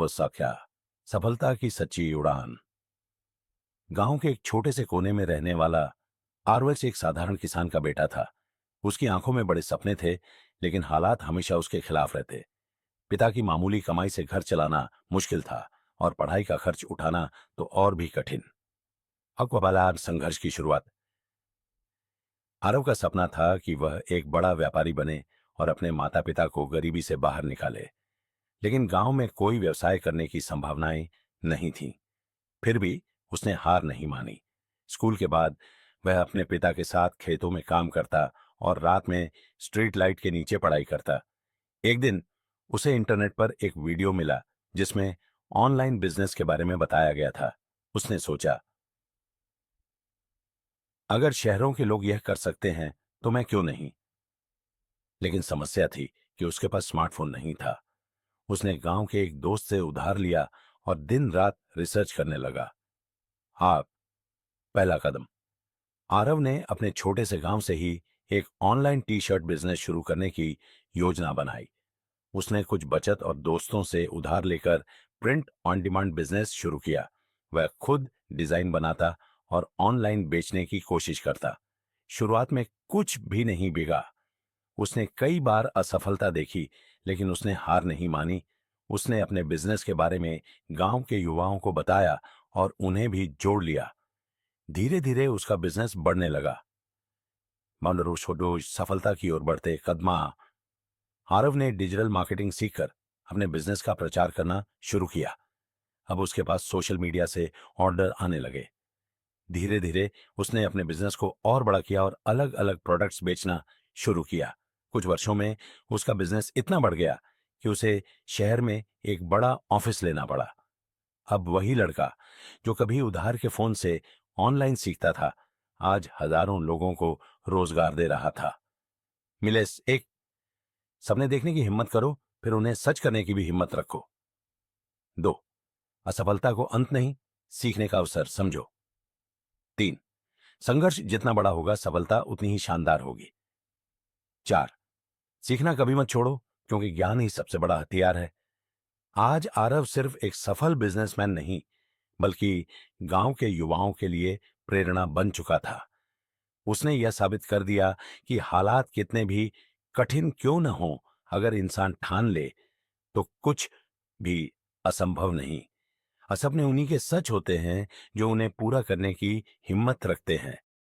पुस्तक सफलता की सच्ची उड़ान। गांव के एक छोटे से कोने में रहने वाला आरवल एक साधारण किसान का बेटा था। उसकी आंखों में बड़े सपने थे, लेकिन हालात हमेशा उसके खिलाफ रहते। पिता की मामूली कमाई से घर चलाना मुश्किल था और पढ़ाई का खर्च उठाना तो और भी कठिन। अकबलार संघर्ष की शुरुआत। आरव का सपना था कि वह एक बड़ा व्यापारी बने और अपने माता पिता को गरीबी से बाहर निकाले, लेकिन गांव में कोई व्यवसाय करने की संभावनाएं नहीं थीं। फिर भी उसने हार नहीं मानी। स्कूल के बाद वह अपने पिता के साथ खेतों में काम करता और रात में स्ट्रीट लाइट के नीचे पढ़ाई करता। एक दिन उसे इंटरनेट पर एक वीडियो मिला जिसमें ऑनलाइन बिजनेस के बारे में बताया गया था। उसने सोचा, अगर शहरों के लोग यह कर सकते हैं तो मैं क्यों नहीं। लेकिन समस्या थी कि उसके पास स्मार्टफोन नहीं था। उसने गांव के एक दोस्त से उधार लिया और दिन रात रिसर्च करने लगा। हाँ, पहला कदम। आरव ने अपने छोटे से गांव से ही एक ऑनलाइन टी शर्ट बिजनेस शुरू करने की योजना बनाई। उसने कुछ बचत और दोस्तों से उधार लेकर प्रिंट ऑन डिमांड बिजनेस शुरू किया। वह खुद डिजाइन बनाता और ऑनलाइन बेचने की कोशिश करता। शुरुआत में कुछ भी नहीं बिका। उसने कई बार असफलता देखी, लेकिन उसने हार नहीं मानी। उसने अपने बिजनेस के बारे में गांव के युवाओं को बताया और उन्हें भी जोड़ लिया। धीरे धीरे उसका बिजनेस बढ़ने लगा। मनोरोज सफलता की ओर बढ़ते कदमा। आरव ने डिजिटल मार्केटिंग सीखकर अपने बिजनेस का प्रचार करना शुरू किया। अब उसके पास सोशल मीडिया से ऑर्डर आने लगे। धीरे धीरे उसने अपने बिजनेस को और बड़ा किया और अलग अलग प्रोडक्ट्स बेचना शुरू किया। कुछ वर्षों में उसका बिजनेस इतना बढ़ गया कि उसे शहर में एक बड़ा ऑफिस लेना पड़ा। अब वही लड़का जो कभी उधार के फोन से ऑनलाइन सीखता था, आज हजारों लोगों को रोजगार दे रहा था। मिले एक, सपने देखने की हिम्मत करो, फिर उन्हें सच करने की भी हिम्मत रखो। 2, असफलता को अंत नहीं, सीखने का अवसर समझो। 3, संघर्ष जितना बड़ा होगा सफलता उतनी ही शानदार होगी। 4, सीखना कभी मत छोड़ो, क्योंकि ज्ञान ही सबसे बड़ा हथियार है। आज आरव सिर्फ एक सफल बिजनेसमैन नहीं, बल्कि गांव के युवाओं के लिए प्रेरणा बन चुका था। उसने यह साबित कर दिया कि हालात कितने भी कठिन क्यों न हो, अगर इंसान ठान ले तो कुछ भी असंभव नहीं। सपने उन्हीं के सच होते हैं जो उन्हें पूरा करने की हिम्मत रखते हैं।